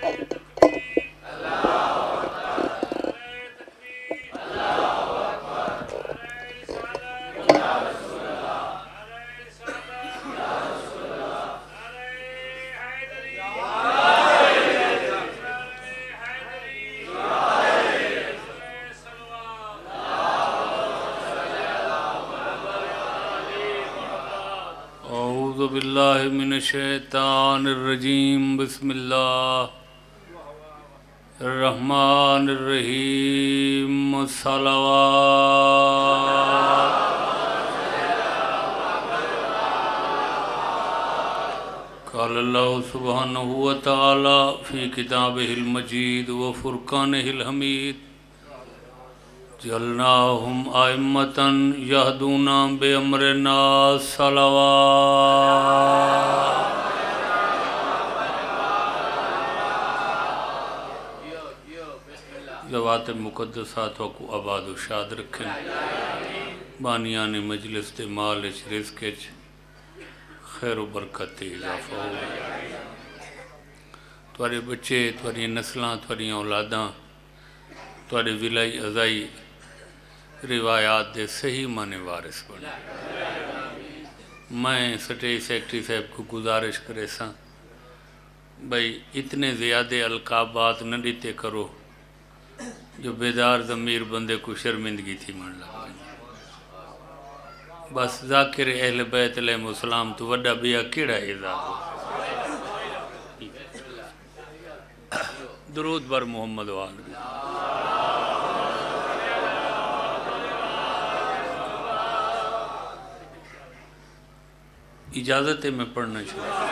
اعوذ باللہ من الشیطان الرجیم بسم اللہ الرحمن الرحیم صلوات قال اللہ سبحانہ وتعالی فی کتابہ المجید وفرقانہ الحمید جعلناہم ائمۃ یہدون بامرنا صلوات ذوات مقدسات کو آباد و شاد رکھیں بانیان مجلس دے مال اچ رزق اچ خیر و برکت اضافہ ہو تھوڑے بچے تھوڑی نسلاں تھوڑی اولاداں تھوڑے ولائی ازائی روایات دے صحیح معنی وارث بنے میں سٹیج سیکٹری صاحب کو گزارش کرے سا بھئی اتنے زیادہ القابات نہ دیتے کرو جو بیدار ضمیر بندے کو شرمندگی تھی مان لگا بس ذاکر اہل بیت علیہ السلام تو وڈا بیا کیڑا اعزاز ہو درود بر محمد وآل اجازت ہے میں پڑھنا چاہتا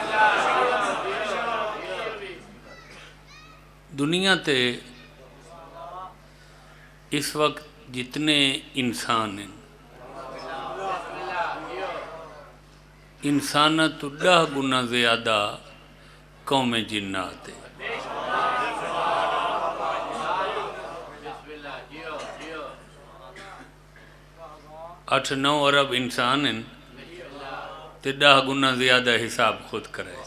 دنیا تے اس وقت جتنے انسان ہیں انسانت تو 10 گنا زیادہ قوم جنات ہے 8-9 ارب انسان ہیں تے 10 گنا زیادہ حساب خود کرے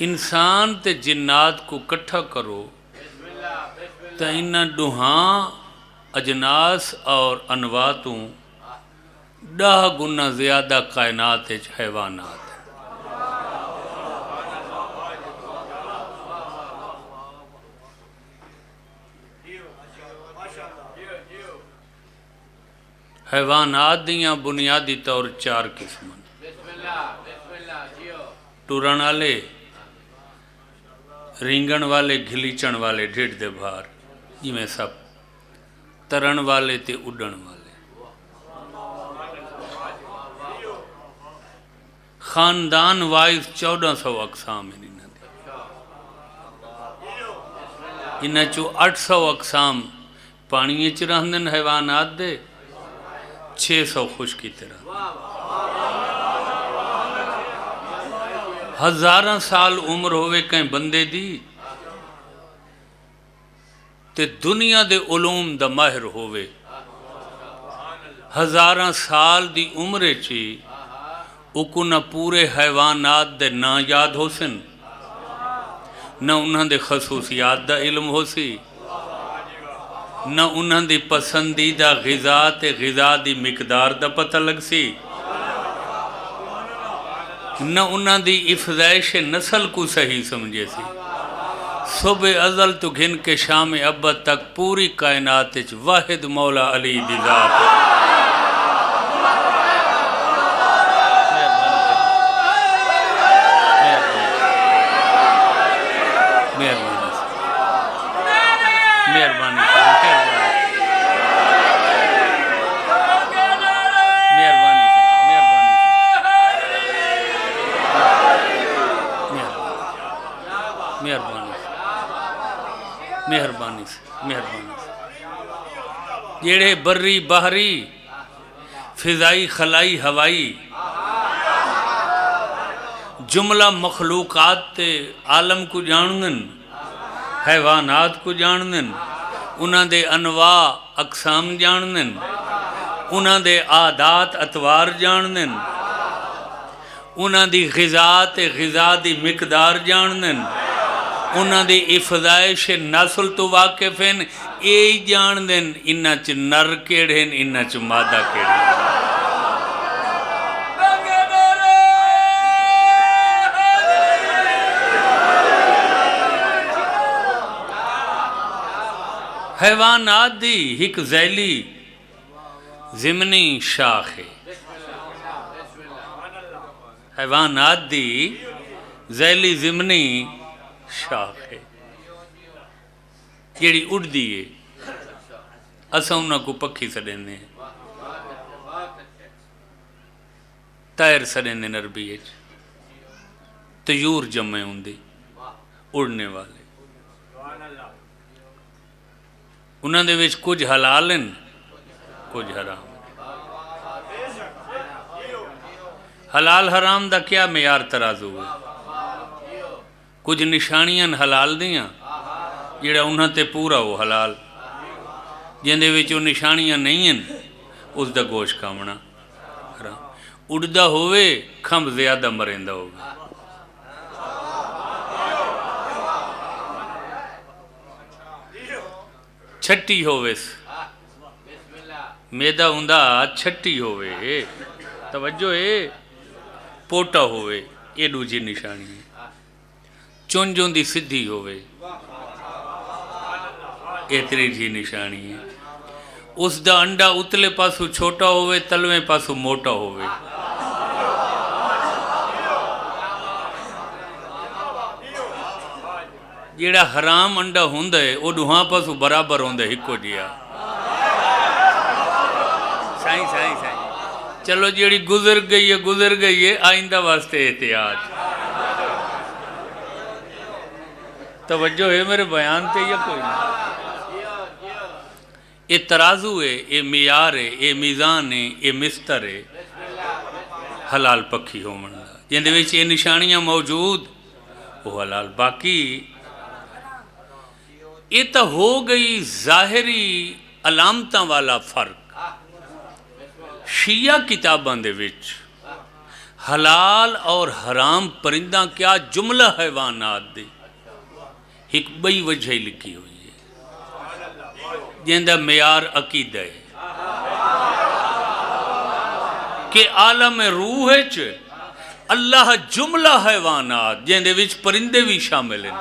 انسان تے جنات کو کٹھا کرو تا انہاں دوہاں اجناس اور انواتوں 10 گنا زیادہ کائنات ہے حیوانات حیوانات دیاں بنیادی طور 4 قسم ٹورن والے رینگن والے گھلیچن والے ڈھیڑ دے بھار یہ میں سب ترن والے تے اڈن والے خاندان وائز 1400 اقسام ہیں انہاں چو 800 اقسام پانیے چ رہندن حیوانات دے 600 خشکی طرح ہزاراں سال عمر ہوئے کہیں بندے دی تے دنیا دے علوم دا ماہر ہوئے ہزاراں سال دی عمر چی اکو نہ پورے حیوانات دے نا یاد ہو سن نہ انہاں دے خصوصیات دا علم ہو سی نہ انہاں دی پسندیدہ غذا تے غذا دی مقدار دا پتہ لگ سی نہ انہاں دی افزائش نسل کو صحیح سمجھے سی صبح ازل تو گھن کے شام ابد تک پوری کائنات واحد مولا علی دی ذات مہربانی سے جیڑے بری بحری فضائی خلائی ہوائی جملہ مخلوقات تے عالم کو جانن حیوانات کو جانن انہاں دے انواع اقسام جانن انہاں دے عادات اتوار جانن انہاں دی غذا تے غذا دی مقدار جاندن، انہاں دی افزائش نسل تو واقف ہیں، اے جاندن انہاں چ نر کیڑے ہیں، انہاں چ مادہ کیڑے ہیں۔ حیوانات دی ایک ذیلی ضمنی شاخ ہے، حیوانات دی ذیلی ضمنی شاخ ہے جیڑی اڑ دی ہے، اساں انہاں کو پکھی سڑیندے ہیں، طائر سڑیندے ہیں عربی ہے، طیور جمع ہوندی اڑنے والے، انہاں دے وچ کچھ حلال ہیں کچھ حرام۔ حلال حرام دا کیا معیار ترازو ہے؟ کچھ نشانیاں حلال دیاں جڑا انہاں تے پورا ہو حلال، جندے وچ وہ نشانیاں نہیں ہیں اس دا گوشت کھاونا حرام۔ اڑدا ہوئے کھمب زیادہ مرندہ ہوگا، چھٹی ہوئے میدہ ہوندا چھٹی ہوئے، توجہ ہے، پوٹا ہوئے، یہ دوجی نشانی ہے، چونجوں دی سدھی ہوئے، یہ تیجی نشانی ہے، اس دا انڈا اتلے پاسو چھوٹا ہوئے، تلویں پاسو موٹا ہوئے، جیڑا حرام انڈا ہوندہ ہے وہ دوہاں پاسو برابر ہوندہ ہے ہکو جیا۔ سائیں سائیں سائیں چلو جیڑی گزر گئی ہے، آئندہ واسطے احتیاط۔ توجہ ہے میرے بیان تے یا کوئی نہیں؟ یہ ترازو ہے، یہ معیار ہے، یہ میزان ہے، یہ مستر ہے حلال پکھی ہو منڈا، جن دے وچ یہ نشانیاں موجود وہ حلال۔ باقی یہ تو ہو گئی ظاہری علامتاں والا فرق۔ شیعہ کتاباں دے وچ حلال اور حرام پرندہ کیا جملہ حیوانات دے ایک بئی وجہ لکھی ہوئی ہے، جندہ معیار عقیدہ ہے کہ عالم روح چ اللہ جملہ حیوانات جندے وچ پرندے بھی شامل ہیں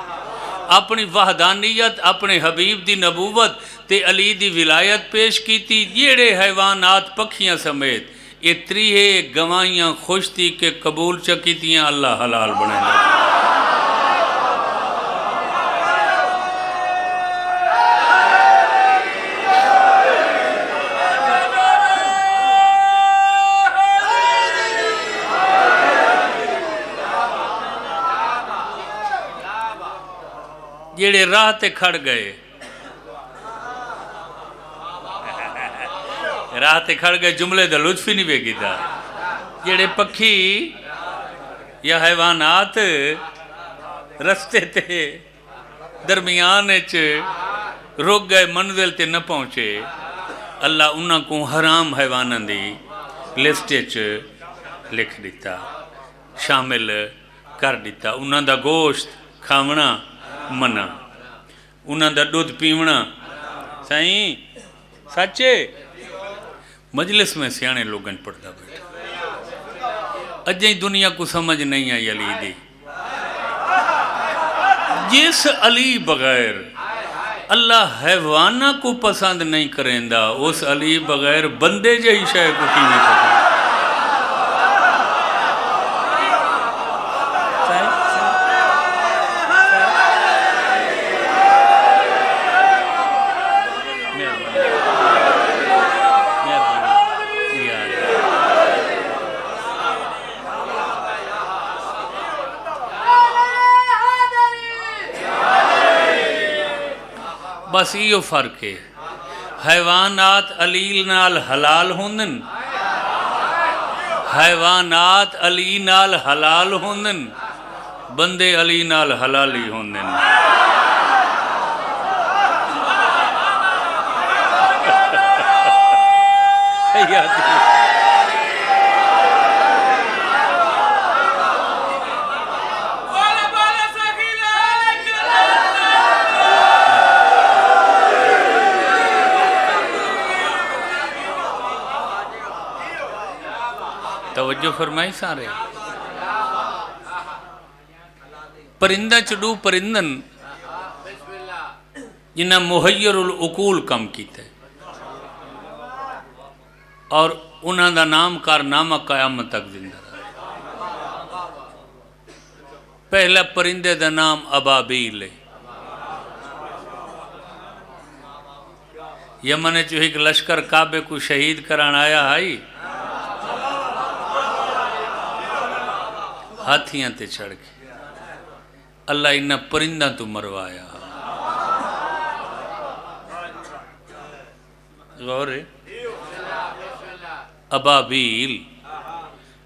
اپنی وحدانیت، اپنے حبیب دی نبوت تے علی دی ولایت پیش کیتی، جیڑے حیوانات پکھیاں سمیت یہ تریہے گوائیاں خوش تھی کہ قبول چکیتیاں اللہ حلال بنے لگا۔ جیڑے راہ تے کھڑ گئے، راہ تے کھڑ گئے جملے دا لطف ہی نہیں بے گیتا، جیڑے پکھی یا حیوانات رستے تے درمیان رک گئے، منزل تے نہ پہنچے، اللہ انہاں کو حرام حیواناں دی لسٹ لکھ دیتا، شامل کر دیتا، انہاں دا گوشت کھاونا منع، انہاں دا دودھ پیونا سائیں سچے۔ مجلس میں سیانے لوگن پڑھتا بیٹھا، اجیں دنیا کو سمجھ نہیں آئی علی دی، جس علی بغیر اللہ حیوانہ کو پسند نہیں کریں دا، اس علی بغیر بندے جہی شے کو کی نہیں پسند۔ بس یہ فرق ہے، حیوانات علی نال حلال ہوندن، حیوانات علی نال حلال ہوندن، بندے علی نال حلالی ہوندن۔ توجہ فرمائی سارے پرندہ چڈو پرندن جنہ محیر العقول کم کیتا ہے اور انہاں دا نام کارنامہ قیامت تک زندہ رہا پہلا پرندے دا نام ابابیل ہے یمن چو ایک لشکر کعبے کو شہید کران آیا آئی ہاتھیاں تے چڑھ کے اللہ انہا پرندہ تو مروایا غور ہے ابابیل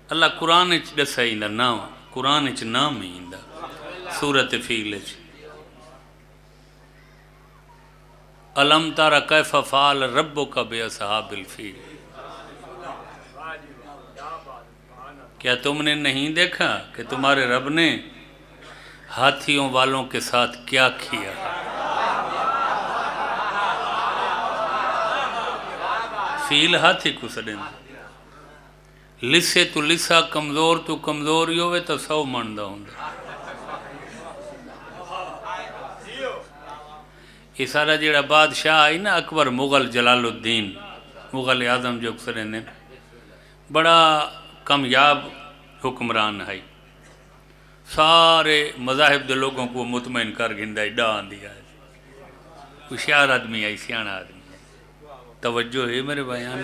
اللہ قرآن اچھ دسا ہیندہ نام قرآن اچھ نام ہیندہ سورت فیل اچھ علم تارا کیف فعل ربک بی اصحاب الفیل کیا تم نے نہیں دیکھا کہ تمہارے رب نے ہاتھیوں والوں کے ساتھ کیا کیا فیل ہاتھی کو سڑیں لسے تو لسا کمزور تو کمزور ہی ہوئے تو سو مندہ ہوں یہ سارا جیڑا بادشاہ آئی نا اکبر مغل جلال الدین مغل اعظم جو اکثر ہیں بڑا کامیاب حکمران ہے سارے مذاہب دے لوگوں کو مطمئن کر گھندہ ڈان دیا ہے ہوشیار آدمی ہے سیاح آدمی توجہ ہے میرے بیان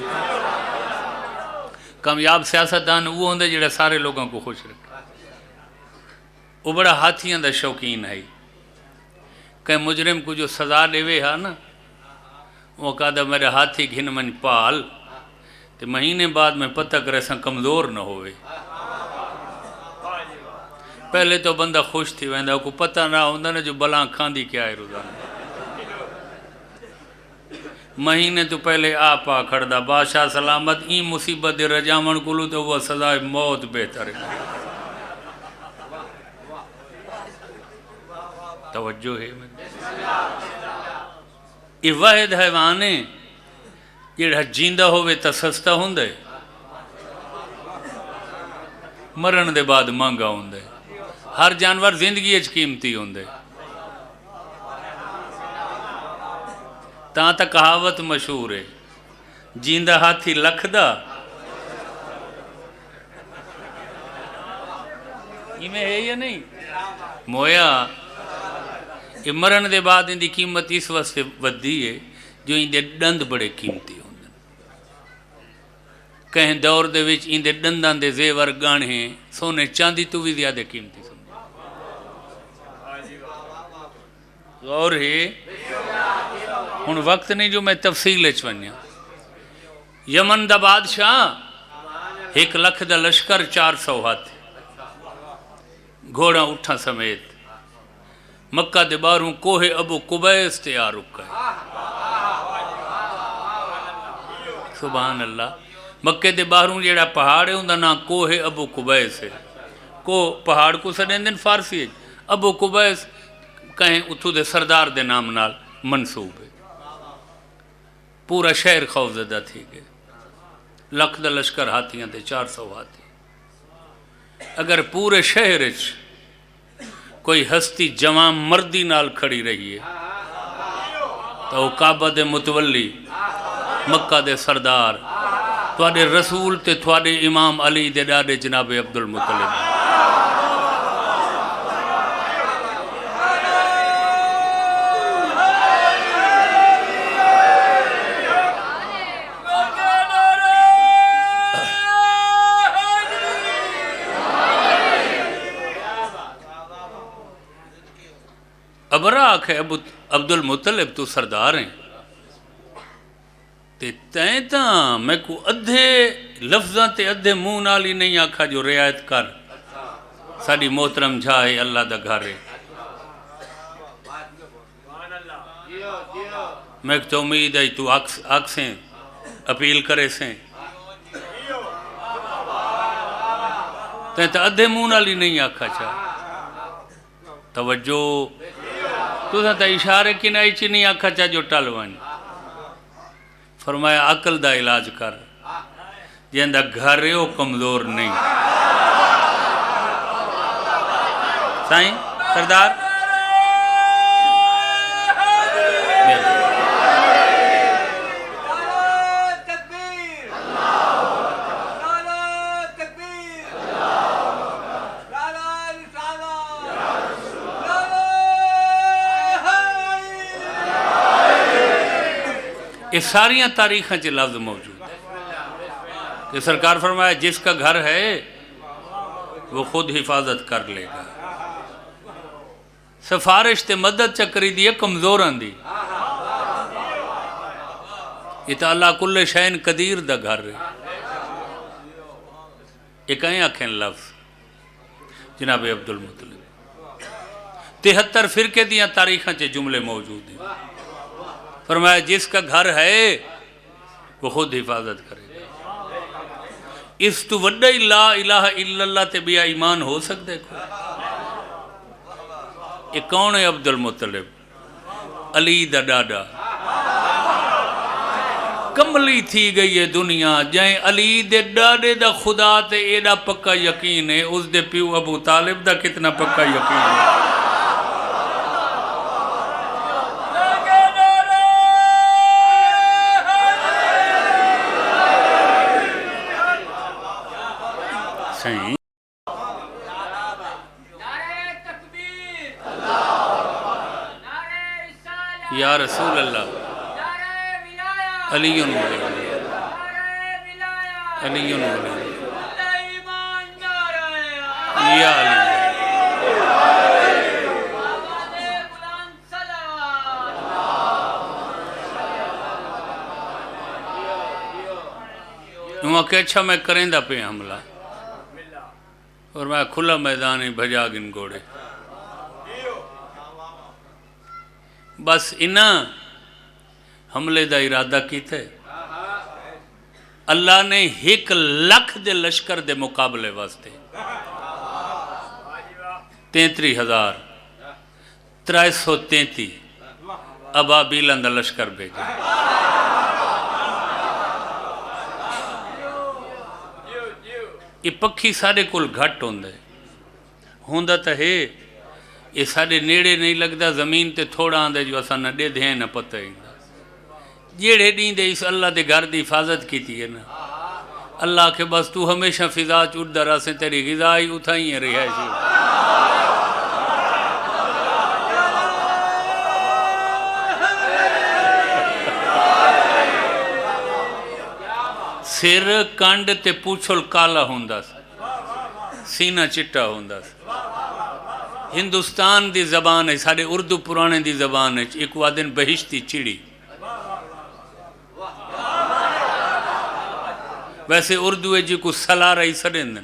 کامیاب سیاستدان وہ ہوندے جڑا سارے لوگوں کو خوش رکھے وہ بڑا ہاتھیاں دا شوقین ہے کہ مجرم کو جو سزا دے ہوئے ہے نا وہ کہا دا میرے ہاتھی گھن من پال تو مہینے بعد میں پتہ کرے سا کمزور نہ ہوئے پہلے تو بندہ خوش تھی ویندہ کو پتہ نہ ہوندہ نا جو بلان کھاندی کیا ہے روزانہ مہینے تو پہلے آپا کھڑدا بادشاہ سلامت این مصیبت دے رجامن کلو تو وہ سزائے موت بہتر ہے توجہ ہے یہ واحد حیوانے جڑا جیندہ ہوئے تا سستا ہوندے مرن دے بعد مانگا ہوندے ہر جانور زندگی اچ قیمتی ہوندے تاں تا کہاوت مشہور ہے جیندہ ہاتھی لکھ دا یہ میں ہے یا نہیں مویا یہ مرن دے بعد ان دی قیمت اس وقت سے ودی ہے جو ان دے ڈند بڑے قیمتی ہوندے کہیں دور دے وچ ان دے ڈندان دے زیور گانے ہیں سونے چاندی تو بھی زیادہ قیمتی سمجھے غور ہے ہن وقت نہیں جو میں تفصیل چونیا یمن دا بادشاہ 1 لکھ دا لشکر 400 ہاتھ گھوڑا اٹھا سمیت مکہ دے باروں کوہ ابو قبیس تیار رکھا ہے سبحان اللہ مکہ دے باروں جیڑا پہاڑ ہے اندھا نا کوہ ابو قبیس ہے کو پہاڑ کو سڑیں دن فارسی ہے ابو قبیس کہیں اتھو دے سردار دے نام نال منصوب ہے پورا شہر خوفزدہ تھی گئے لکھ دا لشکر ہاتھیاں دے 400 ہاتھی اگر پورے شہر کوئی ہستی جوان مردی نال کھڑی رہی ہے تو کعبہ دے متولی مکہ دے سردار تواڈے رسول تے تواڈے امام علی دے ڈاڈے جناب عبد المطلب ابرا آکھے عبد المطلب تو سردار ہیں تین تاں میں کو ادھے لفظاں تے ادھے منہ نالی نہیں آکھا جو رعایت کر ساڑی محترم جھائے اللہ دا گھارے میں تو امید ہے تو آکسیں اپیل کرے سیں تین تاں ادھے منہ نالی نہیں آکھا چاہ توجہ تو تا اشارے کی نائی چی نہیں آکھا چاہ جو ٹالوانی فرمایا عقل دا علاج کر جہاں گھر ہے وہ کمزور نہیں. سائیں سردار یہ ساریاں تاریخیں چ لفظ موجود ہے کہ سرکار فرمایا جس کا گھر ہے وہ خود حفاظت کر لے گا. سفارش تے مدد چکری دی کمزوراں دی. یہ تو اللہ کل شین قدیر دا گھر ہے. ایک ہیں آکھیں لفظ جناب عبد المطلب 73 فرقے دیاں تاریخاں چے جملے موجود ہیں. فرمایا جس کا گھر ہے وہ خود حفاظت کرے گا. اس تو وڈا لا الہ الا اللہ تے بیا ایمان ہو سکتے کو. یہ کون ہے عبد المطلب؟ علی دا ڈاڈا. کملی تھی گئی ہے دنیا جائیں علی دے ڈاڈے دا خدا تے ایڈا پکا یقین ہے، اس دے پیو ابو طالب دا کتنا پکا یقین ہے. صحیح یا رسول اللہ علی ولی علی ولی یا علی. انہوں کہ اچھا میں کریں دا پہ حملہ اور میں کھلا میدان ہی بھجا گن گوڑے. بس انہا حملے دا ارادہ کیتے اللہ نے 1,00,000 دے لشکر دے مقابلے واسطے 33,333 ابابیلان دا لشکر بھیجا. یہ پکھی سارے کل گھٹ ہوندہ تا ہے. یہ سارے نیڑے نہیں لگتا زمین تے تھوڑا آندھے جو اسا نہ دے دیں نہ پتہ ہی نہ. جیڑے دیں دے اس اللہ دے گھر دی حفاظت کی تھی ہے نا. اللہ کے بس تو ہمیشہ فضا چوٹ درہ سے تیری غذائی اتھائی ہیں رہا ہے. سر کانڈ تے پوچھل کالا ہوندہ سینہ چٹا ہوندہ. ہندوستان دی زبان ہے سارے اردو پرانے دی زبان ہے. ایک وادن بہشتی چڑی. ویسے اردو ہے جی کو سلارہ ہی سڑیں دن.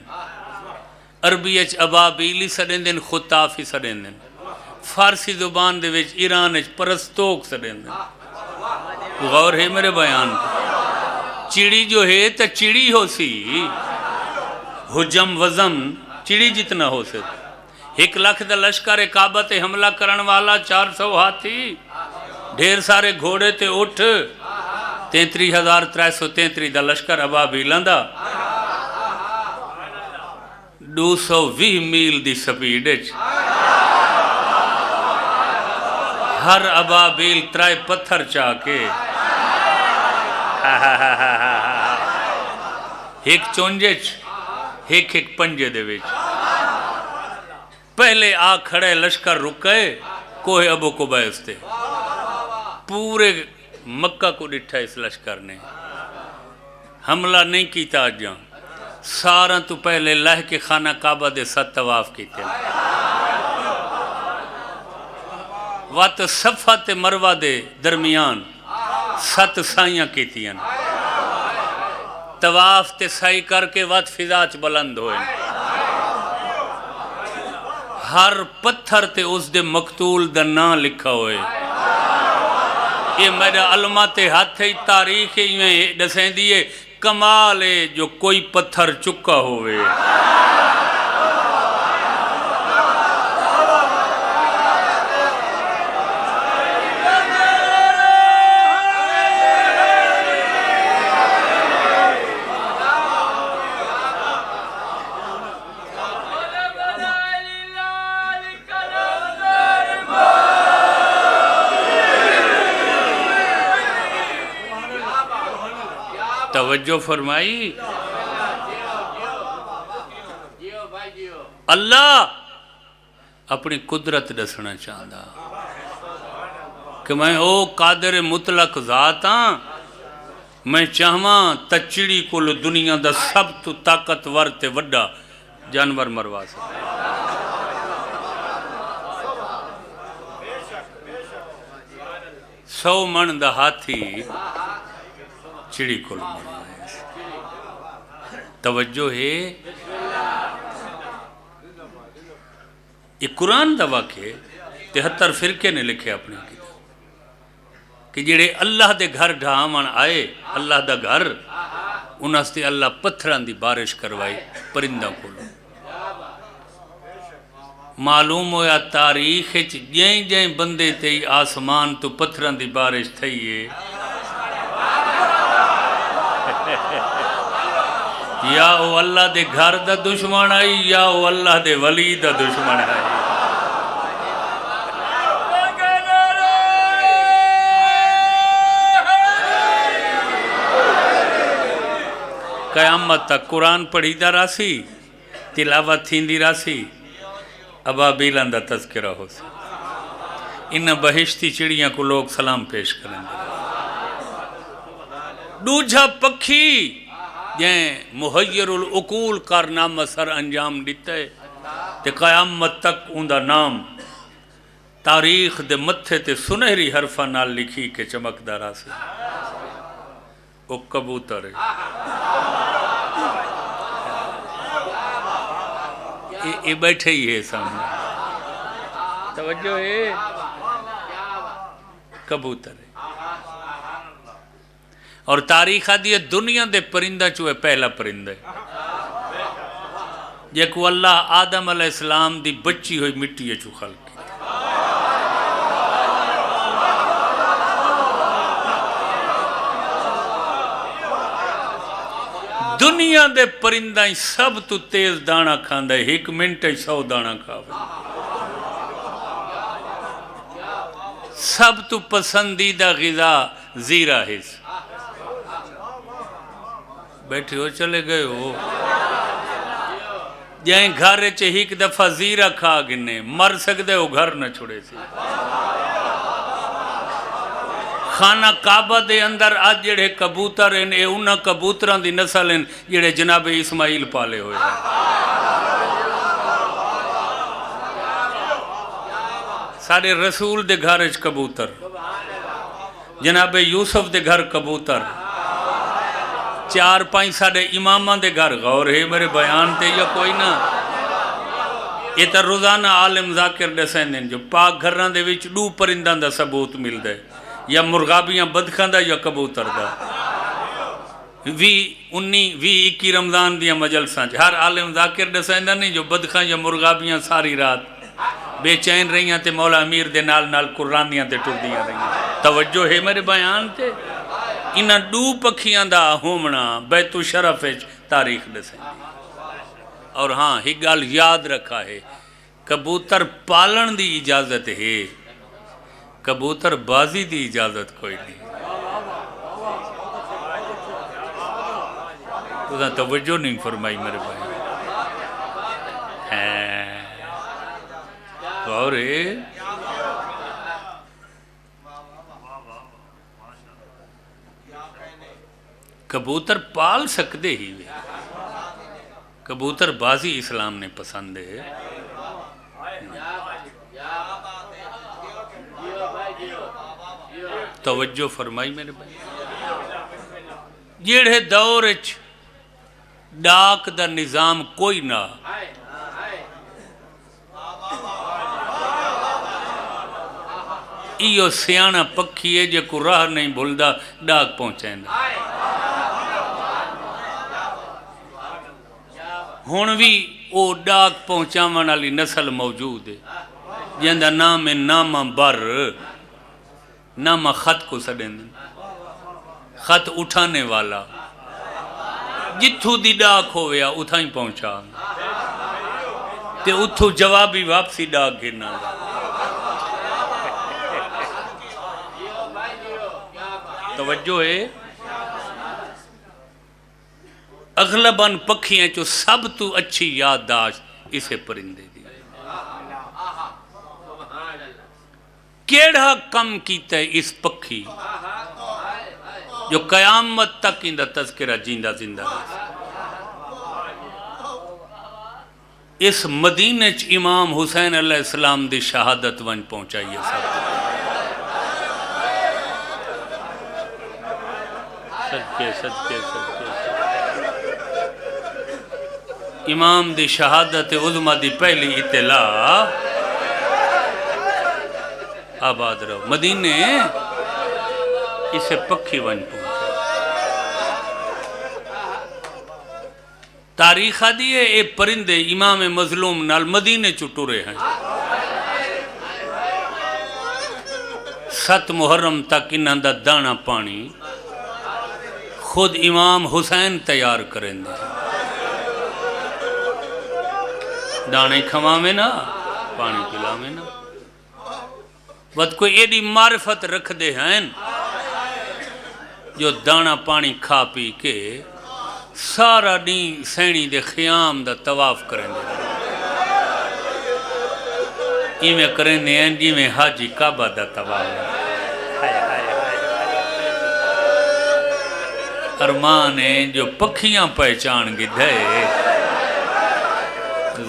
عربی اچ ابابیلی سڑیں دن خطاف ہی سڑیں دن. فارسی زبان دے وچ ایران اچ پرستوک سڑیں دن. غور ہے میرے بیان پر. چڑی جو ہے تا چڑی ہو سی حجم وزم چڑی جتنا ہو سی. 1,00,000 دا لشکر کعبہ تے حملہ کرن والا 400 ہاتھی ڈھیر سارے گھوڑے تے اٹھ 33,333 دا لشکر ابابیلان دا 220 میل دی سپیڈ ہر ابابیل 3 پتھر چاہ کے ایک چونجے ایک پنجے دے ویچ پہلے آ کھڑے لشکر رکے کوہ ابو قبیس تھے. پورے مکہ کو ڈٹھا اس لشکر نے حملہ نہیں کیتا آج جاں. سارا تو پہلے لہ کے خانہ کعبہ دے 7 طواف کیتے وات صفہ تے مروہ دے درمیان 7 سائیاں کیتیاں. طواف تے سائی کر کے وات فضاچ بلند ہوئے. ہر پتھر تے اس دے مقتول دا نا لکھا ہوئے. یہ میرا علماء تے ہاتھ ہی تاریخ ہی دسیں دیئے کمال ہے جو کوئی پتھر چکا ہوئے. توجہ فرمائی. اللہ اپنی قدرت دسنا چاہتا کہ میں او قادر مطلق ذات ہاں. میں چاہواں تچڑی کل دنیا دا سب تو طاقتور تے وڈا جانور مروا سکتا. 100 من دا ہاتھی چڑی کل مروا. توجہ ہے. یہ قرآن دا واقعہ 73 فرقے نے لکھے اپنے کتاب کہ جڑے اللہ دے گھر ڈھاون آئے اللہ دا گھر انہاں سے اللہ پتھراں دی بارش کروائی پرندہ کولو. معلوم ہویا تاریخ جائیں جائیں بندے تے آسمان تو پتھراں دی بارش تھی ہے. یا او اللہ دے گھر دا دشمن آئی یا او اللہ دے ولی دا دشمن آئی. قیامت تک قرآن پڑھی دا راسی تلاوت تھیندی راسی ابابیلان دا تذکرہ ہو سی. انہاں بہشتی چڑیاں کو لوگ سلام پیش کریں گے. دوجھا پکھی جائیں محیر العقول کارنامہ سر انجام دیتا ہے تے قیامت تک اندہ نام تاریخ دے متھے تے سنہری حرفہ نال لکھی کے چمکدار آسے. وہ کبوتر ہے. یہ بیٹھے ہی ہے سامنے. توجہ ہے. کبوتر ہے. اور تاریخ آدھی ہے دنیا دے پرندہ چوئے پہلا پرندہ ہے جے کو اللہ آدم علیہ السلام دی بچی ہوئی مٹی چو خلق کی. دنیا دے پرندہ سب تو تیز دانا کھاندہ ہے. 1 منٹ 100 دانا کھاوے. سب تو پسندیدہ غذا زیرہ ہے. بیٹھے ہو چلے گئے ہو جائیں گھر چے 1 دفعہ زیرہ کھا گنے مر سکتے ہو گھر نہ چھوڑے سے. خانہ کعبہ دے اندر آج جڑے کبوتر ہیں اے انہاں کبوتران دی نسل ہیں جڑے جناب اسماعیل پالے ہوئے ہیں. سارے رسول دے گھر اچ کبوتر جناب یوسف دے گھر کبوتر 4-5 ساڑے امامان دے گھر. غور ہے میرے بیان تے یا کوئی نہ. یہ تا روزانہ عالم ذاکر دے سیندن جو پاک گھران دے وچ 2 پرندان دا ثبوت مل دے یا مرغابیاں بدکھان دا یا کبوتر دا. 21 رمضان دیا مجلسان ہر عالم ذاکر دے سیندن نہیں جو بدکھان یا مرغابیاں ساری رات بے چین رہیاں تے مولا امیر دے نال نال قرآنیاں تے ٹر دیاں رہیاں. توجہ ہے میرے بیان تے. انہاں 2 پکھیاں دا ہومنا بیت الشرف تاریخ دسیں. اور ہاں ہی گال یاد رکھا ہے کبوتر پالن دی اجازت ہے کبوتر بازی دی اجازت کوئی نہیں. تو توجہ نہیں فرمائی میرے بھائی. اور کبوتر پال سکتے ہی ہوئے. کبوتر بازی اسلام نے پسند ہے. توجہ فرمائی میرے بھائی. جیڑے دور ڈاک دا نظام کوئی نہ ایو سیانہ پکھی ہے جے کو راہ نہیں بھولدا ڈاک پہنچائیں دا. ہون بھی او ڈاک پہنچاون والی نسل موجود ہے جہاں نام ہے نامہ بر. نامہ خط کو سڑیں دیں خط اٹھانے والا جتھو دی ڈاک ہویا اتھا ہی پہنچا تے اتھو جوابی واپسی ڈاک گرنا. توجہ ہے. اغلباً پکھیاں چو سب تو اچھی یادداشت اسے پرندے دی کیڑا کم کیتا ہے اس پکھی جو قیامت تک اندہ تذکرہ جیندہ زندہ ہے اس مدینہ چ امام حسین علیہ السلام دی شہادت ون پہنچائیے صدقے صدقے امام دی شہادت عظمہ دی پہلی اطلاع آباد رہو مدینے اسے پکھی ون پہنچا تاریخ دیئے اے پرندے امام مظلوم نال مدینے چٹورے ہیں 7 محرم تک انہاں دا دانا پانی خود امام حسین تیار کریں دے دانے کھما میں نا پانی پلا میں نا وقت کوئی ایڈی معرفت رکھ دے ہیں جو دانا پانی کھا پی کے سارا دین سینی دے خیام دا طواف کریں دے ایمیں کریں دے ہیں جی میں حاجی کعبہ دا طواف ارمان ہیں جو پکھیاں پہچان گے دے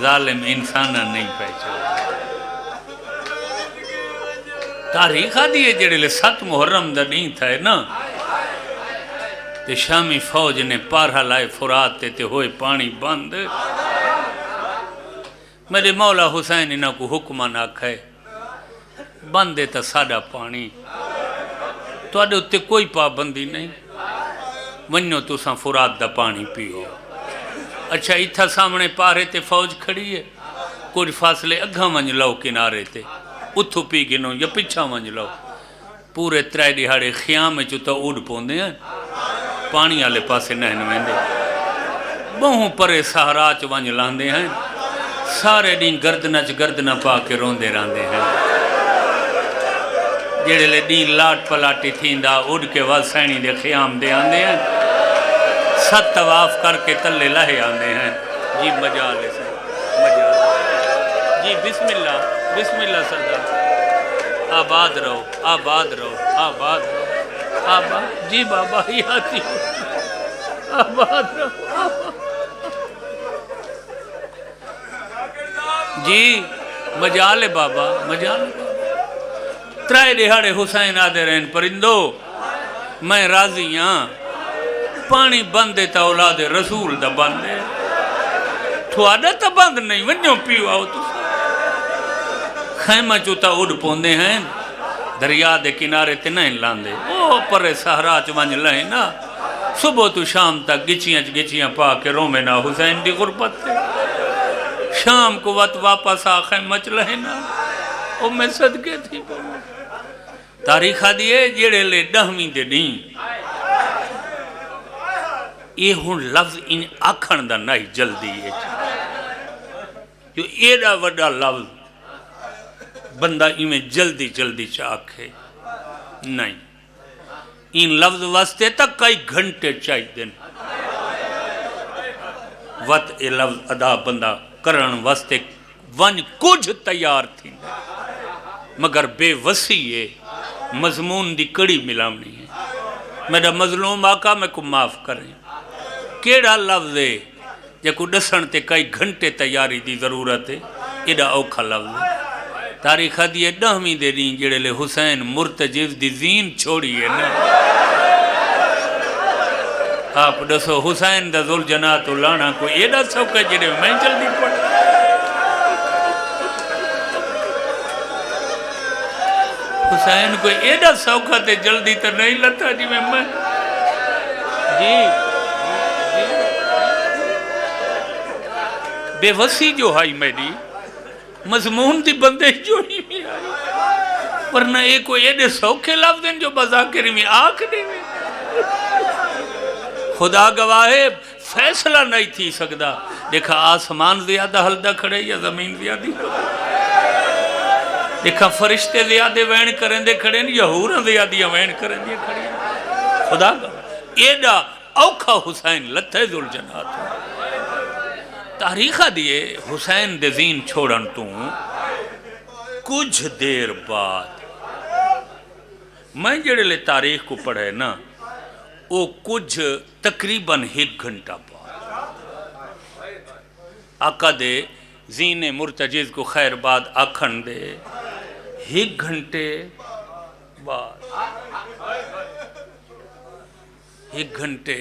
ظالم انسانہ نہیں پہچان تاریخہ دیئے جڑے لے 7 محرم دا نہیں تھا ہے نا تے شامی فوج نے پارہ لائے فرات تے ہوئے پانی بند میرے مولا حسین انہاں کو حکمہ نہ کھائے بندے تا ساڑا پانی تو آدھے اتے کوئی پابندی نہیں ونیو تو ساں فرات دا پانی پیو اچھا اتھا سامنے پارے تے فوج کھڑی ہے کوئی فاصلے اگھا ونج لو کنارے تے اتھو پی گنو یا پچھا ونج لو پورے 3 دہاڑے خیام میں چوتا اوڑ پوندے ہیں پانی آلے پاسے نہن ویندے بہوں پرے سہراچ ونج لاندے ہیں سارے دین گردنہ پا کے روندے راندے ہیں جیڑے لے دین لاٹ پلاٹی تھیندا اڑ کے واسینی دے خیام دے آندے ہیں 7 طواف کر کے تلے لہے آندے ہیں جی مجالے سے جی بسم اللہ سردار آباد رہو آباد جی بابا ہی آتی آباد رہو جی مجالے بابا 3 دہاڑے حسین آدھے رہن پرندو میں راضی ہاں پانی بندے تا اولاد رسول دا بندے تھوڑا تا بند نہیں ونیو پیو آؤ تو خیمہ چوتا اڑ پوندے ہیں دریا دے کنارے تے نہیں لاندے او پرے سہراچ ونج لہیں نا صبح تو شام تک گچیاں پا کے رومے نا حسین دی غربت تے شام کو وقت واپس آخیں مچ لہیں نا او میں صدقے تھی تاریخہ دیئے جیڑے لے 10ویں دے نہیں یہ ہون لفظ ان آکھن دا نہیں جلدی ہے جو ایڈا وڈا لفظ بندہ میں جلدی چاکھے نہیں ان لفظ واسطے تک کئی گھنٹے چاہی دن وقت اے لفظ ادا بندہ کرن واسطے ون کچھ تیار تھی مگر بے وسیع مضمون دی کڑی ملامنی ہے میرا مظلوم آقا میں کو معاف کریں کیڑا لفظ ہے جے کو ڈسن تے کئی گھنٹے تیاری دی ضرورت ہے ایڈا اوکھا لفظ ہے تاریخہ دیئے 10ویں دے دیں جڑے لے حسین مرتجز دی زین چھوڑی ہے نا آپ ڈسو حسین دا ذل جنات لانا کوئی ایڈا سوکا جڑے میں جلدی پڑھ حسین کوئی ایڈا سوکا تے جلدی تر نہیں لتا جی میں جی بے وسی جو ہائی میری مضمون دی بندے جو ہی میں آئی ورنہ ایک کوئی ایڈے سوکھے لفظ ہیں جو بذاکری میں آنکھ دے میں خدا گواہے فیصلہ نہیں تھی سکتا دیکھا آسمان زیادہ ہلدہ کھڑے یا زمین زیادہ دیکھا فرشتے زیادہ وین کریں دے کھڑے یا حورن زیادہ وین کریں دے کھڑے خدا گواہے ایڈا اوکھا حسین لتھے ذل جنات تاریخہ دیے حسین دے زین چھوڑن تو کچھ دیر بعد میں جڑے لے تاریخ کو پڑھے نا وہ کچھ تقریباً 1 گھنٹہ بعد آقا دے زین مرتجز کو خیر بعد آکھن دے 1 گھنٹے بعد 1 گھنٹے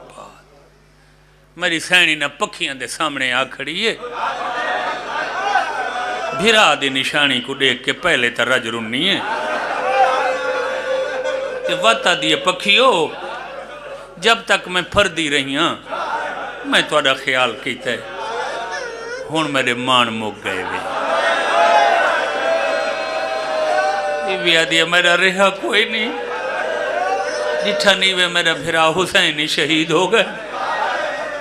بعد میری سینی نہ پکھیاں دے سامنے آ کھڑی ہے بھیرا دی نشانی کو دیکھ کے پہلے تا رج رنی ہے کہ وطا دیئے پکھیو جب تک میں پھردی رہی ہاں میں توڑا خیال کیتا ہے ہون میرے مان مک گئے بھی یہ بھی آدیا میرا رہا کوئی نہیں جٹھا نیوے میرا بھیرا حسینی شہید ہو گئے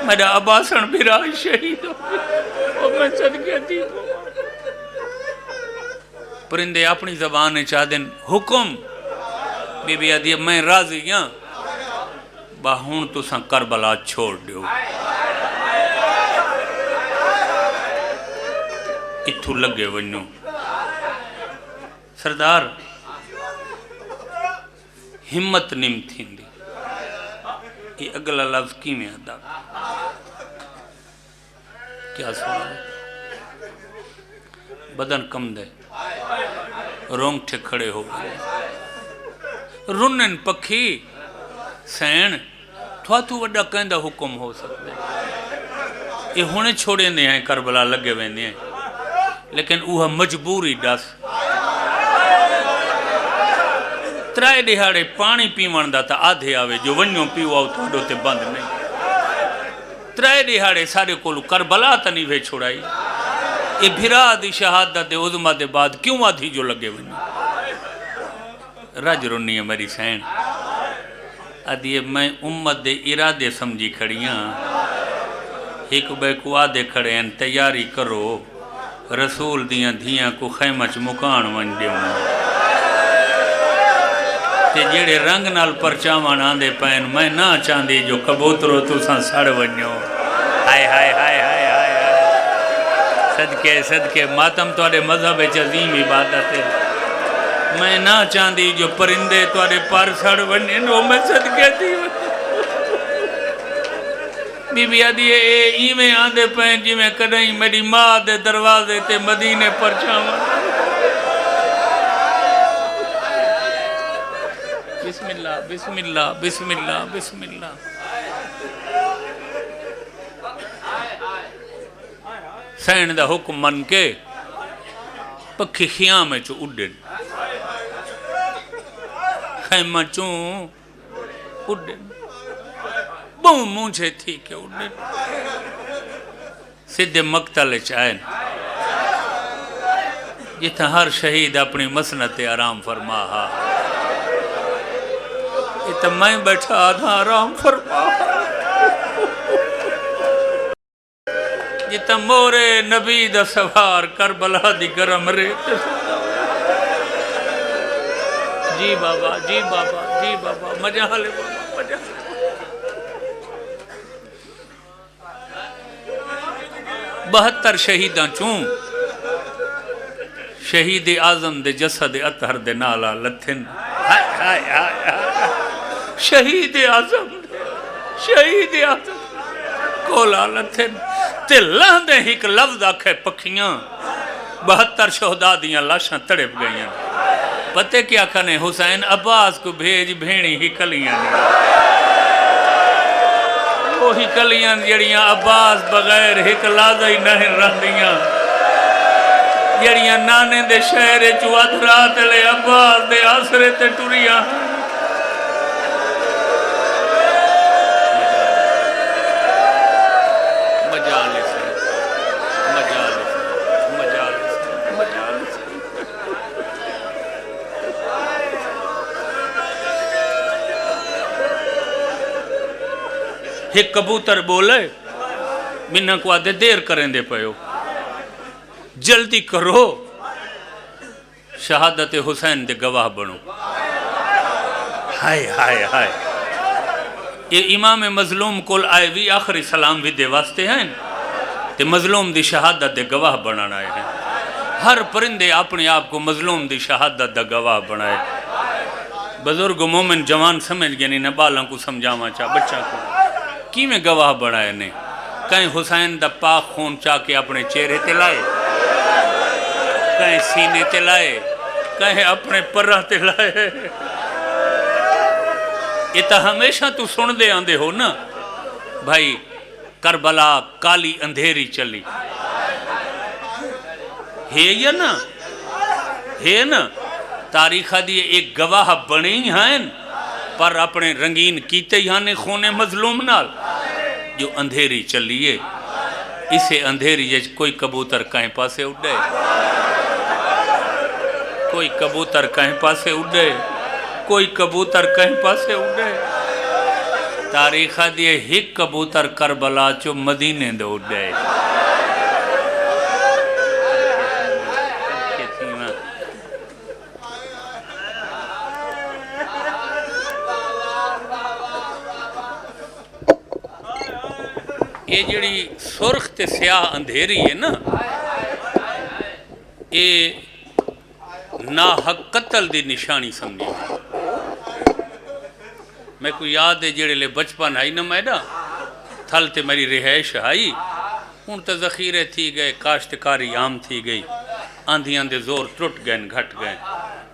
میرا عباسن بھیرا شہید ہو گئے اور میں صدقے دی پرندے اپنی زبان چاہ دن حکم بی بی آدیا میں راضی ہاں باہون تو ساں کربلا چھوڑ دیو اتھو لگے ونیو سردار ہمت نم تھین دی یہ اگلا لفظ کی میں ادا کیا سوال ہے بدن کم دے رونگٹھے کھڑے ہو گئے رنن پکھی سین تو وڈا کہندہ حکم ہو سکتے یہ ہونے چھوڑے دے ہیں کربلا لگے ویندے ہیں لیکن اوہ مجبوری ڈس ترائے دہاڑے پانی پیوان دا تا آدھے آوے جو ونیوں پیو آو تو تے بند نہیں ترائے دہاڑے سارے کولو کربلا تا نہیں وے چھوڑائی یہ بھرا دی شہادت دے عظمہ دے بعد کیوں آدھی جو لگے ونیوں رج رنی ہے میری سین آدھیے میں امت دے ارادے سمجھی کھڑیاں ایک بے کو آدھے کھڑے ہیں تیاری کرو رسول دیاں دھیاں کو خیمچ مکان ون دیوں تے جیڑے رنگ نال پرچامان آندے پین میں نہ چاندی جو کبوترو تو ساں سڑ ونیو ہائے ہائے ہائے ہائے ہائے صدقے صدقے ماتم توڑے مذہب عظیم عبادت ہے میں نہ چاندی جو پرندے توڑے پر سڑ ونیو وہ میں صدقے دی بی بی آدھیے ای میں آندے پین جی میں کڑھیں میری ماں دے دروازے تے مدینے پرچامان بسم اللہ بسم اللہ بسم اللہ بسم اللہ سین دا حکم من کے پکھی خیاں میں چو اڈن خیمہ چوں اڈن بہن مونچے تھی کہ اڈن سدھے مقتل چائن جتنا ہر شہید اپنی مسنت آرام فرماہا تو میں بیٹھا تھا آرام فرما جتا مورے نبی دا سوار کربلا دی گرم ریت جی بابا جی بابا جی بابا مجالے بابا مجالے 72 شہیداں چون شہید اعظم دے جسد اطہر دے نالا لتھن ہائے ہائے ہائے شہید اعظم شہید اعظم کولا لتھن تے لہندے ہی ایک لفظ آکھے پکھیاں 72 شہداء دیاں لاشاں تڑپ گئیاں پتے کیا کھنے حسین عباس کو بھیج بھینی ہی کلیاں وہی کلیاں جڑیاں عباس بغیر ایک لازہ ہی نہیں رہ دیاں جڑیاں نانے دے شہر چوات رات لے عباس دے آسرے تے ٹوریاں ایک کبوتر بولے منہ کو آدھے دیر کریں دے پہو جلدی کرو شہادت حسین دے گواہ بنو ہائے ہائے ہائے یہ امام مظلوم کول آئے بھی آخری سلام بھی دے واسطے ہیں تے مظلوم دی شہادت دے گواہ بنانا آئے ہیں. ہر پرندے اپنے آپ کو مظلوم دی شہادت دا گواہ بنائے. بزرگ مومن جوان سمجھ گئے نہیں نبالاں کو سمجھاواں چاہ بچہ کو کی میں گواہ بنائے نے کہیں حسین دا پاک خون چاہ کے اپنے چہرے تے لائے کہیں سینے تے لائے کہیں اپنے پرہ تے لائے. یہ تا ہمیشہ تو سن دے آندے ہو نا بھائی کربلا کالی اندھیری چلی ہے یا نا ہے نا تاریخہ دیئے ایک گواہ بنی ہیں پر اپنے رنگین کیتے یہاں خونے مظلوم نال جو اندھیری چلیے اسے اندھیری جج کوئی کبوتر کہیں پاسے اڑے کوئی کبوتر کہیں پاسے اڑے کوئی کبوتر کہیں پاسے اڑے تاریخہ دیئے ہک کبوتر کربلا چو مدینے دے اڑے یہ جڑی سرخ تے سیاہ اندھیری ہے نا یہ ناحق قتل دی نشانی سمجھی میں کو یاد ہے جڑے لے بچپن آئی نا میں نا تھل تے میری رہائش آئی ان تے ذخیرے تھی گئے کاشتکاری عام تھی گئی آندھیاں دے زور ٹرٹ گئے گھٹ گئے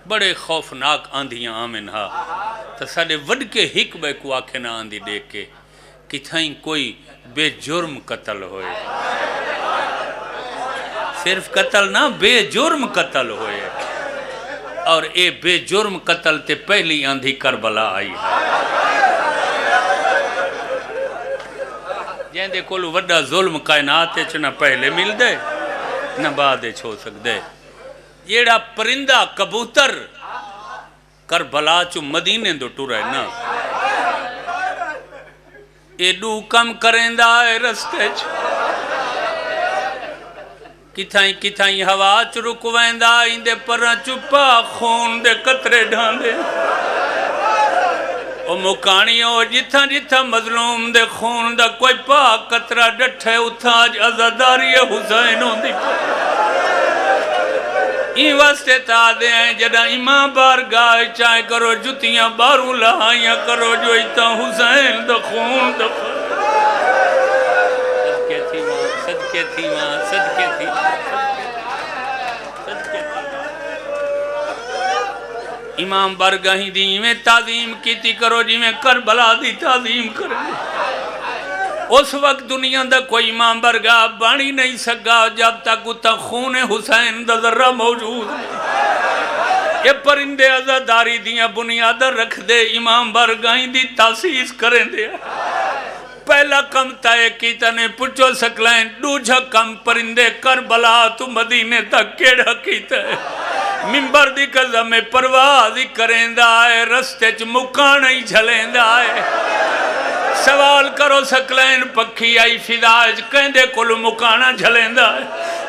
بڑے خوفناک آندھیاں آمن ہا تو ساڑے وڈ کے ہک بے کو آکھے نہ آندھی دیکھ کے کتھائیں کوئی بے جرم قتل ہوئے صرف قتل نہ بے جرم قتل ہوئے اور اے بے جرم قتل تے پہلی آندھی کربلا آئی ہے جہاں دے کولو وڈا ظلم کائنات ہے نہ پہلے مل دے نہ بعد چھو سک دے جیڑا پرندہ کبوتر کربلا چو مدینے دو ٹو رہے نا ایڈو کم کریں دا اے رستے چ کتھائیں کتھائیں ہوا چ رکویں دا اندے پرہ چپا خون دے قطرے ڈھاندے او مکانیوں جتھا جتھا مظلوم دے خون دا کوئی پاک قطرہ ڈٹھے اتھاج عزاداری حسین ہوں دی این واسطے تا دے ہیں جڑا امام بارگاہ چاہے کرو جتیاں باروں لہائیاں کرو جو ایتا حسین دا خون دا صدقے تھی ماں صدقے تھی ماں صدقے تھی امام بارگاہی دی میں تعظیم کیتی کرو جی میں کربلا دی تعظیم کرو اس وقت دنیا دا کوئی امام برگاہ بانی نہیں سکا جب تک اتا خون حسین دا ذرہ موجود یہ پرندے عزاداری دیاں بنیادہ رکھ دے امام برگاہیں دی تاسیس کریں دے پہلا کم تائے کیتا نے پچھو سکلائیں دوجہ کم پرندے کربلا تو مدینے تک کیڑا کیتا ہے ممبر دی قضا میں پروازی کریں دا ہے رستے چ مکانے جھلیں دا ہے سوال کرو سکلین پکھی آئی فضاج کہندے کلو مکانا جھلیندا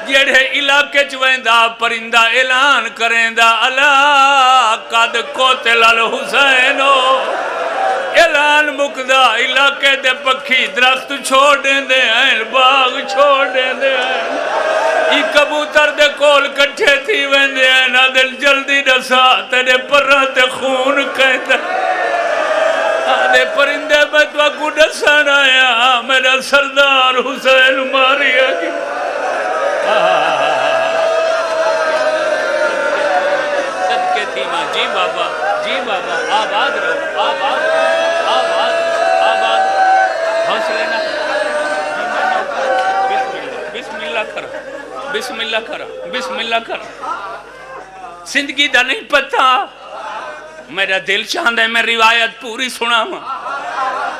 جیڑے علاقے چویندہ پرندہ اعلان کریندہ اللہ قد قتل الحسینو اعلان مکدہ علاقے دے پکھی درخت چھوڑ دے ہیں باغ چھوڑ دے ہیں ای کبوتر دے کول کٹھے تھی ویندے ہیں نہ دل جلدی نسا تیرے پرہ تے خون کہتا آدھے پرندے میں تو کو ڈسان آیا میرا سردار حسین ماریا کی صدقے تھی ماں جی بابا آباد رہو آباد آباد آباد حوصلے نہ بسم اللہ کرو بسم اللہ کرو بسم اللہ کرو زندگی دا نہیں پتا میرا دل چاہتا ہے میں روایت پوری سنا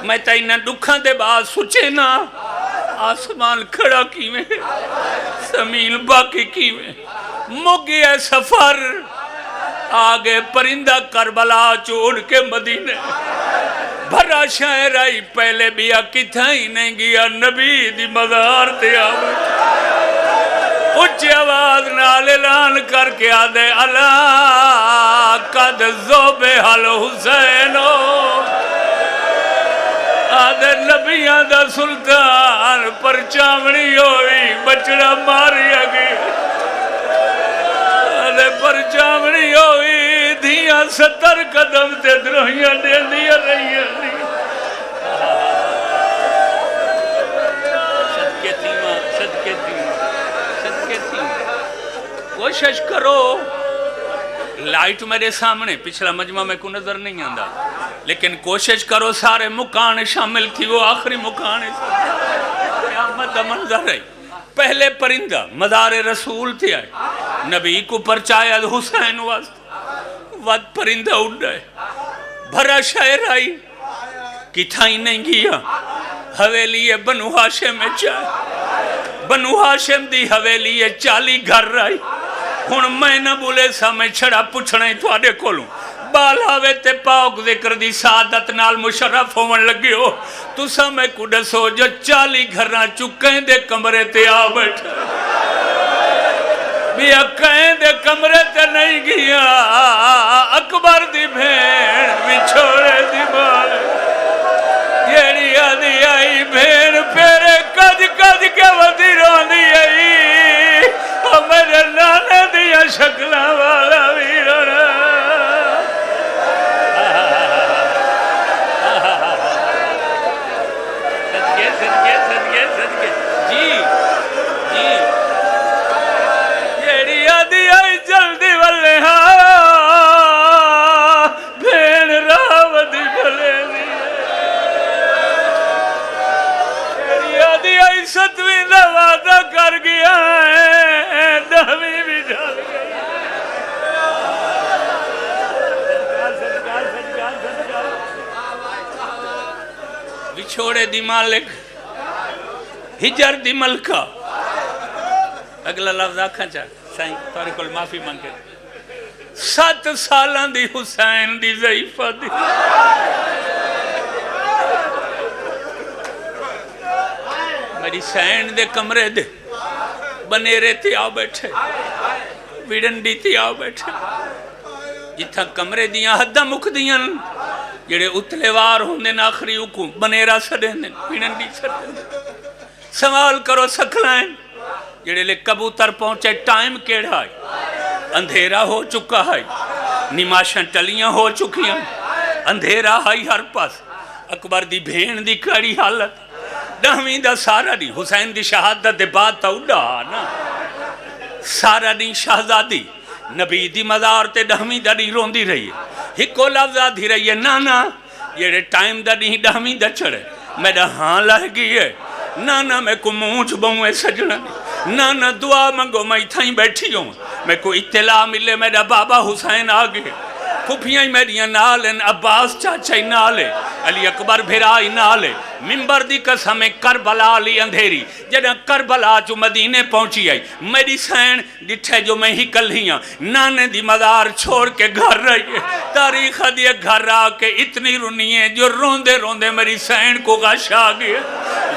میں تینہ دکھاں دے بعد سوچے نا آسمان کھڑا کیویں زمین باقی کیویں مگی ہے سفر آگے پرندہ کربلا چوڑ کے مدینے بھرا شہر آئی پہلے بیا کتھائی نہیں گیا نبی دی مزار تے آوے اچھی آواز نال اعلان کر کے آدھے اللہ قد ذبح الحسینو آدھے نبیاں دا سلطان پر چامڑی ہوئی بچڑا ماریا گئی آدھے پر چامڑی ہوئی دھیاں 70 قدم تے دروہیاں دے دیا رہیاں صدقے تیمہ کوشش کرو لائٹ میرے سامنے پچھلا مجمع میں کو نظر نہیں آندہ لیکن کوشش کرو سارے مکان شامل تھی وہ آخری مکان قیامت دا منظر ہے پہلے پرندہ مزار رسول تھی آئے نبی کو پرچایا حسین وقت پرندہ اڑ رہے بھرا شہر آئی کتھائی نہیں گیا حویلی بنو ہاشم میں چاہے بنو ہاشم دی حویلی 40 گھر رہی ہن میں نہ بولے سا میں چھڑا پوچھنا ہی تھوڑے کولوں بال آوے تے پاک ذکر دی سعادت نال مشرف ہومن لگے ہو تو سا میں کو دسو جو 40 گھراں چکیں دے کمرے تے آ بیٹھا بیا کہیں دے کمرے تے نہیں گیا اکبر دی بھین بچھوڑے دی بال جیڑی آدھی آئی بھین پیرے کج کے وزیروں دی آئی میرے نانے دیا شکلہ والا ویرنا صدقے جی جیڑی آدھی آئی جلدی والے ہاں بھین راودی بھلے دی جیڑی آدھی آئی 7ویں دا وعدہ کر گیا ہے دہویں بھی ڈال گئی بچھوڑے دی مالک ہجر دی ملکہ اگلا لفظ آکھاں چاہ سائیں تاری کل معافی مانگے 7 سالاں دی حسین دی ضعیفہ دی میری سین دے کمرے دے بنیرے تے آ بیٹھے ویڈنڈی تے آ بیٹھے جتھا کمرے دیاں حدہ مک دیاں جڑے اتلے وار ہوندے آخری حکم بنیرہ سڑیں دیں ویڈنڈی سڑیں دیں سوال کرو سکھلائیں جڑے لے کبوتر پہنچے ٹائم کیڑا ہے اندھیرا ہو چکا ہے نماشن ٹلیاں ہو چکی ہیں اندھیرا ہے ہر پاس اکبر دی بھین دی کڑی حالت 10ویں دا سارا دی حسین دی شہادت دے بعد تا اڑا نا سارا دی شہزادی نبی دی مزار تے 10ویں دا دی روندی رہی ہے ہکو لفظہ دی رہی ہے نانا یہ ٹائم دا دی 10ویں دا چڑھے میرا ہاں لہ گئی ہے نانا میں کو مونچ بہوئے سجنہ نانا دعا منگو میں تھائیں بیٹھی ہوں میں کو اطلاع ملے میرا بابا حسین آگے پھوپیاں میریاں نالیں عباس چاچائی نالے علی اکبر بھرائی نالے ممبر دی قسم کربلا لی اندھیری جڑا کربلا جو مدینے پہنچی آئی میری سین ڈٹھے جو میں ہی کل ہی نانے دی مدار چھوڑ کے گھر رہی ہے تاریخ دی گھر آ کے اتنی رونی ہے جو روندے روندے میری سین کو غش آ گئے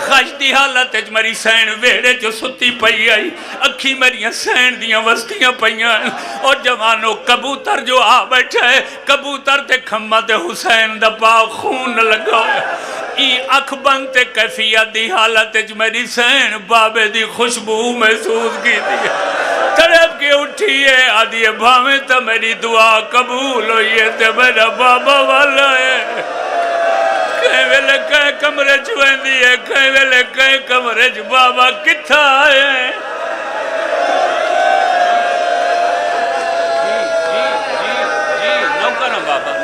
غش دی حالت ہے میری سین ویڑے جو ستی پئی آئی اکھی میری سین دیاں وستیاں پئیاں اور جوانوں کبوتر جو آ بیٹھے کبوتر تے کھمہ تے حسین دا پاک خون لگا ای اکھ بنتے کیفیت دی حالت جو میری سین بابے دی خوشبو محسوس کی دی تڑپ کے اٹھی ہے آدھی بھامیں تا میری دعا قبول ہوئی ہے تے میرا بابا والا ہے کہیں ویلے کہیں کمرے چوہیں دی ہے کہیں ویلے کہیں کمرے چو بابا کتھا ہے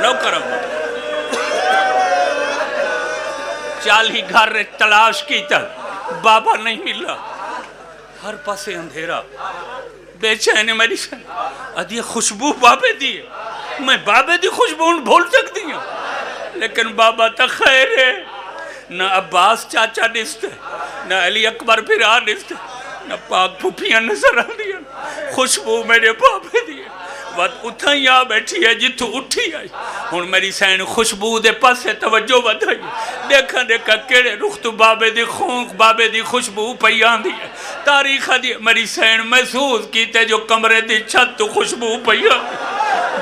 نو کرم 40 گھر تلاش کی تک بابا نہیں ملا ہر پاسے اندھیرا بے چین میری سن ادھی خوشبو بابے دی میں بابے دی خوشبو ان بھول سکتی ہوں لیکن بابا تا خیر ہے نہ عباس چاچا نستے نہ علی اکبر بھرا نستے نہ پاک پھوپیاں نظر آ دیا خوشبو میرے بابے دی وقت اتھا ہی آ بیٹھی ہے جتو اٹھی آئی ہون میری سین خوشبو دے پاس سے توجہ بدھائی دیکھا دیکھا کیڑے رخ تو بابے دی خونک بابے دی خوشبو پیان دی ہے تاریخ دی میری سین محسوس کیتے جو کمرے دی چھت تو خوشبو پیان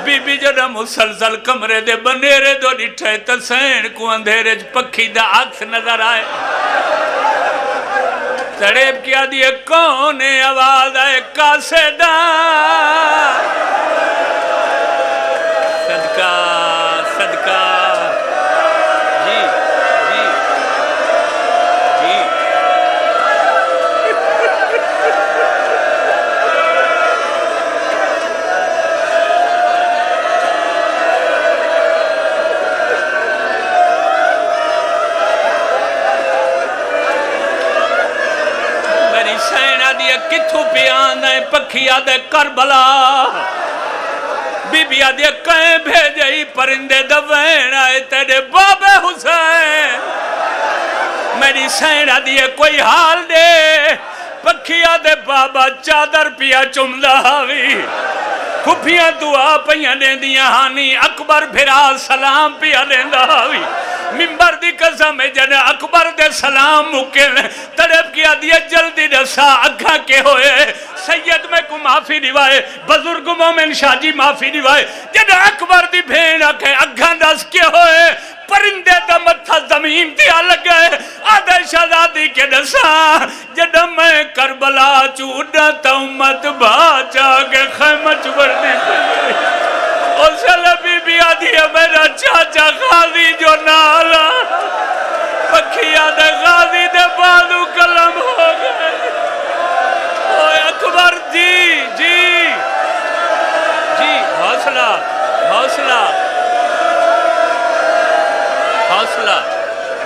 دی بی بی جڑا مسلسل کمرے دے بنیرے دو ڈٹھے تسین کو اندھیرے پکھی دا عکس نظر آئے تڑیب کیا دیئے کون آواز آئے کاسے دا صدقہ صدقہ جی جی جی میری سینہ دیئے کتھو پیان دائیں پکھی آدھے کربلا بی بی آدھے کہیں بھیجئی پرندے دوین آئے تیرے باب حسین میری سینہ دیئے کوئی حال دے پکھی آدھے بابا چادر پیا چمدہ ہوئی کھپیاں دعا پہیاں دیں دیا ہانی اکبر بھرا سلام پیا دیں دا ہوئی ممبر دی قسم ہے جنہ اکبر دے سلام مکل تڑپ کیا دیا جلدی رسا اگھا کے ہوئے سید میں کو معافی نوائے بزرگ مومن شاہ جی معافی نوائے جنہ اکبر دی بھین آکے اگھا رس کے ہوئے پرندے دا متھا زمین دیا لگئے آدھے شہزادی کے نسا جنہ میں کربلا چوڑا تا امت باچا کے خیمہ چوڑنے پہلے اور سلبی بھی آدھی ہے میرا چاچا غازی جو نالا پکھی آدھے غازی دے بازو کلم ہو گئے اوہ اکبر جی جی جی حوصلہ حوصلہ حوصلہ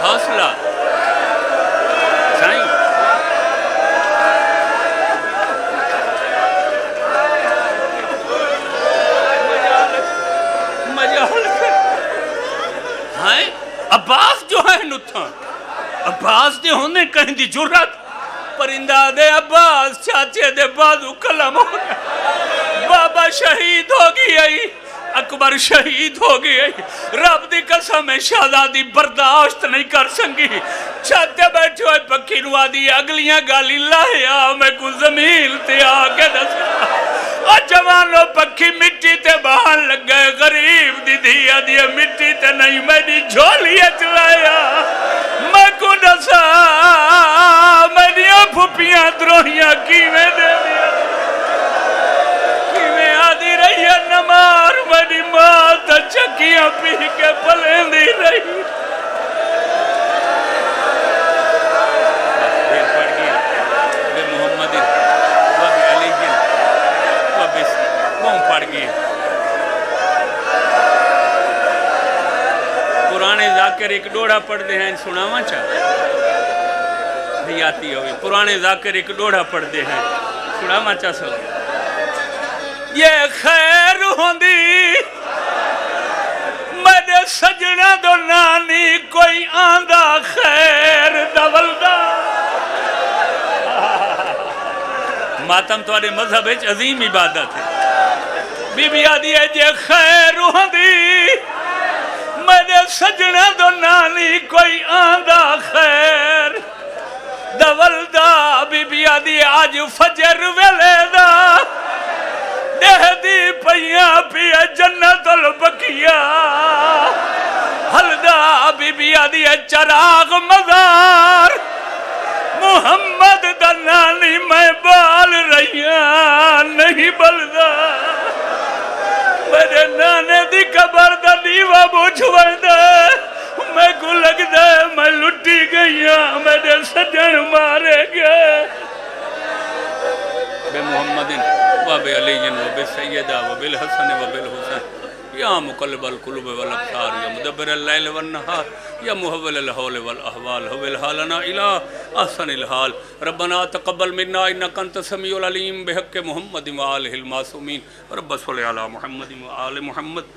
حوصلہ سائیں عباس جو ہے نتھاں عباس دے ہونے کہیں دی جرات پرندہ دے عباس چاچے دے بازو کلم ہو گیا بابا شہید ہو گئی اکبر شہید ہو گئی رب دی قسم شہزادی برداشت نہیں کر سنگی چھاتے بیٹھے ہوئے پکی نوا دی اگلیاں گالی لایا میں کو زمین تے آگے دسا اور جوانوں پکی مٹی تے باہر لگ گئے غریب دی دیا دیا مٹی تے نہیں میری جھولیے چلایا میں کو دسا میری پھپیاں دروہیاں کیویں دے دیا کیویں آدھی رہی ہے نمار میری ماں تا چکیاں پی کے پلیں دی رہی پرانے ذاکر ایک ڈوڑا پڑھ دے ہیں سناواں چاہ حیاتی ہوئی پرانے ذاکر ایک ڈوڑا پڑھ دے ہیں سناواں چاہ سکتے یہ خیر ہوندی میرے سجنہ دو نانی کوئی آندہ خیر دولدہ ماتم توارے مذہب ایچ عظیم عبادت ہے بی بی آدھی ہے جے خیر ہوندی میرے سجنہ دو نانی کوئی آندہ خیر دولدہ بی بی آدھی آج فجر ویلے دا دہ دی پہیاں پیا جنت البقیہ حلدہ بی بی آدھی ہے چراغ مزار محمد دا نانی میں بال رہیاں نہیں بلدہ میرے نانے دی قبر دا دیوہ بوچھوئے دے میں کو لگ دے میں لٹی گئیاں میرے سجن مارے گئے بے محمدin و بے علیین و بے سیدہ و بے الحسن و بے الحسن یا مقلب القلوب والابصار یا مدبر اللیل والنہار یا محول الحول والاحوال هو الحالنا الى احسن الحال ربنا تقبل منا انك انت السميع العليم بحق محمد وآلہ المعصومین رب صلی علی محمد وآل محمد